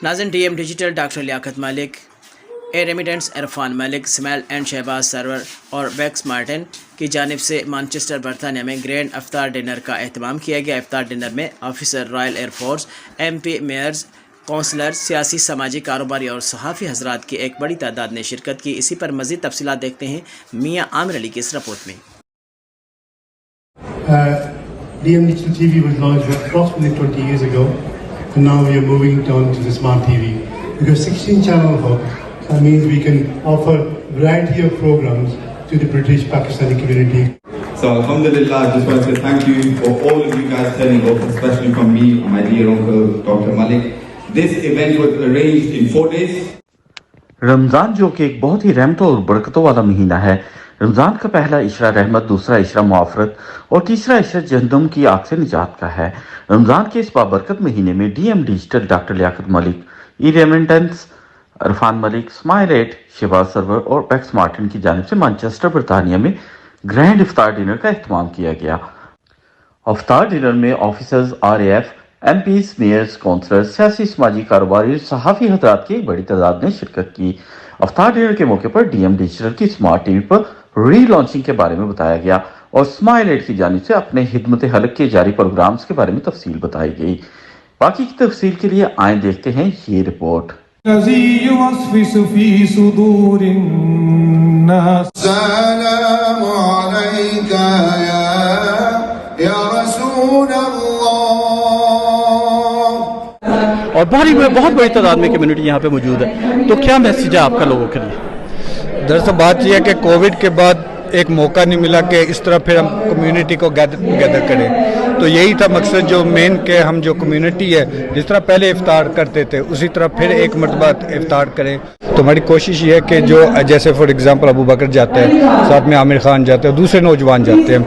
नाज़रीन, DM digital doctor Liaquat Malik, e remittance Irfan Malik, smile and Shahbaz Sarwar और बैक्स मार्टिन की जानिब से मानचेस्टर बरतानिया में ग्रैंड इफ्तार डिनर का एहतमाम किया गया। इफ्तार डिनर में officer royal air force, MP, mayors, councillor, सियासी, समाजी, कारोबारी और सहाफ़ी हजरात की एक बड़ी तादाद ने शिरकत की। इसी पर मज़ीद तफसीलात देखते हैं मियाँ आमिर अली की इस रिपोर्ट में। DM Digital TV was launched approximately 20 years ago, and now we are moving on to the smart TV. Because 16-channel hub means we can offer variety of programs to the British Pakistani community. So Alhamdulillah, I just want to say thank you for all of you guys turning up, especially from me and my dear uncle Dr. Malik. This event was arranged in 4 days. Ramzan जो कि एक बहुत ही रहमतों और बरकतों वाला महीना है। रमज़ान का पहला इशरा रहमत, दूसरा इशरा मुआफ़रत और तीसरा इशरा जहन्नुम की आग से निजात का है। रमज़ान के इस बाबरकत महीने में DM digital doctor Liaquat Malik, e remittance Irfan Malik, smile at, Shahbaz Sarwar और बैक्स मार्टिन की जानिब से मैनचेस्टर बरतानिया में ग्रैंड इफ्तार डिनर का एहतमाम किया गया। इफ्तार डिनर में officers, RAF, MPs, mayors, councillor, सियासी, समाजी, कारोबारी, सहाफ़ी हजरात की एक बड़ी तादाद ने शिरकत की। इफ्तार डिनर के मौके पर DM डिजिटल की स्मार्ट TV पर री लॉन्चिंग के बारे में बताया गया और स्माइल एड की जानिब से अपने हिदमत हलक के जारी प्रोग्राम्स के बारे में तफसील बताई गई। बाकी की तफसील के लिए आए देखते हैं ये रिपोर्ट। और बाहरी में बहुत बड़ी तादाद में कम्युनिटी यहाँ पे मौजूद है, तो क्या मैसेज है आपका लोगों के लिए? दरअसल बात यह है कि कोविड के बाद एक मौका नहीं मिला कि इस तरह फिर हम कम्युनिटी को गैदर करें, तो यही था मकसद जो मेन के हम जो कम्युनिटी है जिस तरह पहले इफ्तार करते थे उसी तरह फिर एक मरतबा इफ्तार करें। तो हमारी कोशिश ये है कि जो जैसे फॉर एग्जांपल अबू बकर जाते हैं, साथ में आमिर खान जाते हैं, दूसरे नौजवान जाते हैं,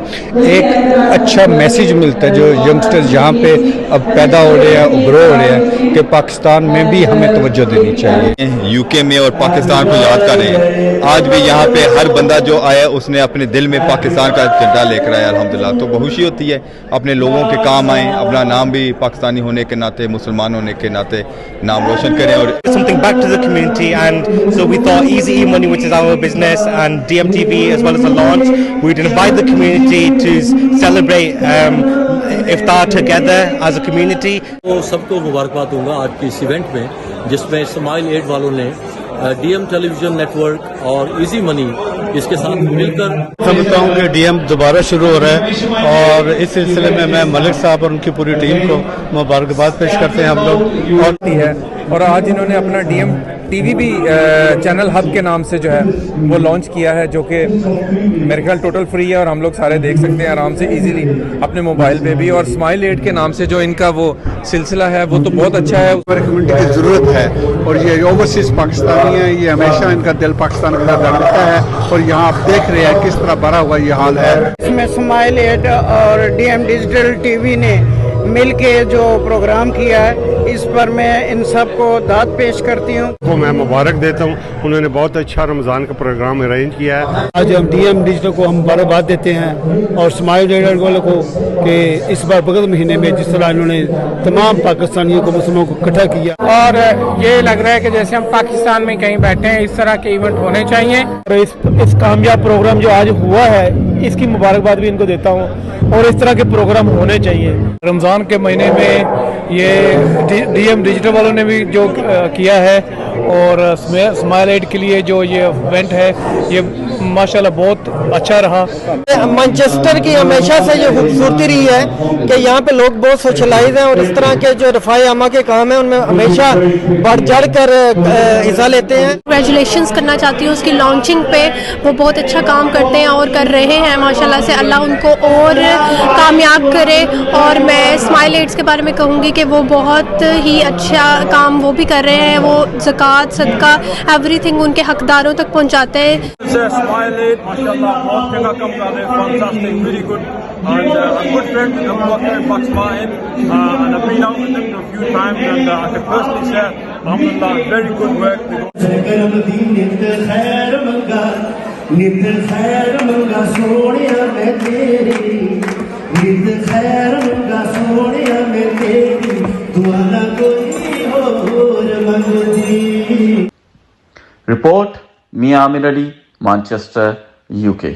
एक अच्छा मैसेज मिलता है जो यंगस्टर्स यहाँ पे अब पैदा हो रहे हैं, उभरो हो रहे हैं कि पाकिस्तान में भी हमें तवज्जो देनी चाहिए। UK में और पाकिस्तान को याद कर रहे हैं। आज भी यहाँ पे हर बंदा जो आया उसने अपने दिल में पाकिस्तान का झंडा लेकर आया अल्हम्दुलिल्लाह। तो खुशी होती है अपने लोगों के काम आए, अपना नाम भी पाकिस्तानी होने के नाते, मुसलमान होने के नाते नाम रोशन करें। और something back to the community, and so we thought Easy E-Money, which is our business, and DMTV as well as the launch, we'd invite the community to celebrate iftar together as a community. तो सबको मुबारकबाद दूंगा आज के इस event में, जिसमें smile add वालों ने DM टेलीविजन नेटवर्क और इजी मनी इसके साथ मिलकर समझता हूँ कि DM दोबारा शुरू हो रहा है और इस सिलसिले में मैं मलिक साहब और उनकी पूरी टीम को मुबारकबाद पेश करते हैं हम लोग। और आज इन्होंने अपना DM TV भी चैनल हब के नाम से जो है वो लॉन्च किया है, जो कि मेरे ख्याल टोटल फ्री है और हम लोग सारे देख सकते हैं आराम से इजीली अपने मोबाइल पे भी। और स्माइल एड के नाम से जो इनका वो सिलसिला है वो तो बहुत अच्छा है। कम्युनिटी की ज़रूरत है और ये ओवरसीज़ पाकिस्तानी है, ये हमेशा इनका दिल पाकिस्तान के साथ लगता है और यहाँ आप देख रहे हैं किस तरह भरा हुआ ये हाल है। इसमें स्माइल एड और DM डिजिटल TV ने मिल के जो प्रोग्राम किया है, इस पर मैं इन सब को दाद पेश करती हूँ। को मैं मुबारक देता हूँ, उन्होंने बहुत अच्छा रमज़ान का प्रोग्राम अरेंज किया है। आज हम DM डिजिटल को हम मुबारकबाद देते हैं और स्माइल एड वालों को कि इस बार बकरीद महीने में जिस तरह इन्होंने तमाम पाकिस्तानियों को, मुसलमानों को इकट्ठा किया, और ये लग रहा है कि जैसे हम पाकिस्तान में कहीं बैठे हैं, इस तरह के इवेंट होने चाहिए। और इस कामयाब प्रोग्राम जो आज हुआ है इसकी मुबारकबाद भी इनको देता हूँ और इस तरह के प्रोग्राम होने चाहिए। रमज़ान के महीने में ये DM डिजिटल वालों ने भी जो किया है और स्माइल एड के लिए जो ये इवेंट है ये माशाल्लाह बहुत अच्छा रहा। मैनचेस्टर की हमेशा से ये खूबसूरती रही है कि यहाँ पे लोग बहुत सोशलाइज हैं और इस तरह के जो रफ़ाई आमा के काम हैं उनमें हमेशा बढ़ चढ़ कर हिस्सा लेते हैं। कंग्रेचुलेशंस करना चाहती हूँ उसकी लॉन्चिंग पे, वो बहुत अच्छा काम करते हैं और कर रहे हैं माशाल्लाह से। अल्लाह उनको और कामयाब करे। और मैं स्माइल एड्स के बारे में कहूँगी कि वो बहुत ही अच्छा काम वो भी कर रहे हैं, वो ज़कात, सदका, एवरीथिंग उनके हकदारों तक पहुँचाते हैं। स्माइल एड माशाल्लाह बहुत जगह कम कर रहे हैं, fantastic, very good, and a good friend of Abu Bakr and Bucks Martin, and I've been out with them a few times, and I can personally say alhamdulillah very good work. खैर मंगा सोनिया मैं तेरी दुआ ना कोई और report मियां Aamir Ali, Manchester, UK।